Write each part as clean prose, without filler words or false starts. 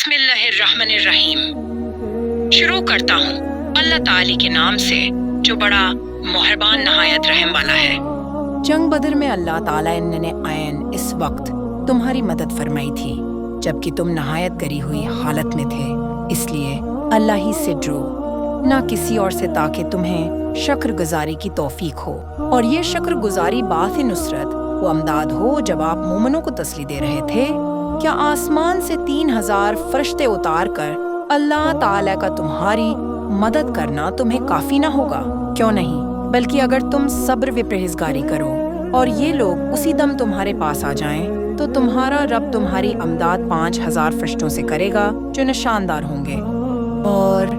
بسم اللہ الرحمن الرحیم، شروع کرتا ہوں اللہ تعالی کے نام سے جو بڑا مہربان نہایت رحم والا ہے۔ جنگ بدر میں اللہ تعالیٰ نے عین اس وقت تمہاری مدد فرمائی تھی جبکہ تم نہایت گری ہوئی حالت میں تھے، اس لیے اللہ ہی سے ڈرو، نہ کسی اور سے، تاکہ تمہیں شکر گزاری کی توفیق ہو۔ اور یہ شکر گزاری باعث نصرت و امداد ہو جب آپ مومنوں کو تسلی دے رہے تھے۔ کیا آسمان سے 3000 فرشتے اتار کر اللہ تعالیٰ کا تمہاری مدد کرنا تمہیں کافی نہ ہوگا؟ کیوں نہیں، بلکہ اگر تم صبر و پرہیزگاری کرو اور یہ لوگ اسی دم تمہارے پاس آ جائیں تو تمہارا رب تمہاری امداد 5000 فرشتوں سے کرے گا جو نشاندار ہوں گے، اور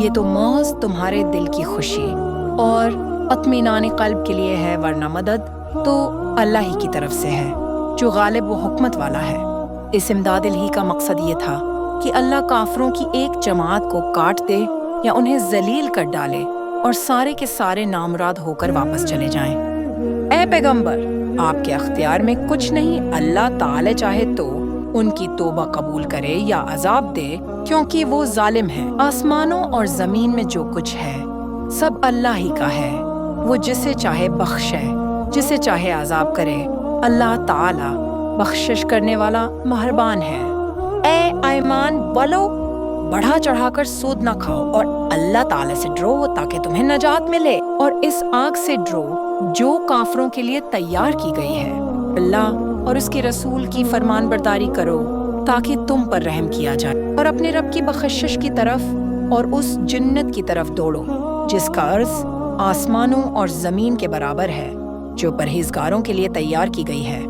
یہ تو محض تمہارے دل کی خوشی اور اطمینان قلب کے لیے ہے، ورنہ مدد تو اللہ ہی کی طرف سے ہے جو غالب و حکمت والا ہے۔ اس امداد الہی کا مقصد یہ تھا کہ اللہ کافروں کی ایک جماعت کو کاٹ دے یا انہیں ذلیل کر ڈالے اور سارے کے سارے نامراد ہو کر واپس چلے جائیں۔ اے پیغمبر، آپ کے اختیار میں کچھ نہیں، اللہ تعالی چاہے تو ان کی توبہ قبول کرے یا عذاب دے، کیونکہ وہ ظالم ہے۔ آسمانوں اور زمین میں جو کچھ ہے سب اللہ ہی کا ہے، وہ جسے چاہے بخشے، جسے چاہے عذاب کرے۔ اللہ تعالی بخشش کرنے والا مہربان ہے۔ اے ایمان والو، بڑھا چڑھا کر سود نہ کھاؤ اور اللہ تعالی سے ڈرو تاکہ تمہیں نجات ملے، اور اس آگ سے ڈرو جو کافروں کے لیے تیار کی گئی ہے۔ اللہ اور اس کے رسول کی فرمان برداری کرو تاکہ تم پر رحم کیا جائے، اور اپنے رب کی بخشش کی طرف اور اس جنت کی طرف دوڑو جس کا عرض آسمانوں اور زمین کے برابر ہے، جو پرہیزگاروں کے لیے تیار کی گئی ہے۔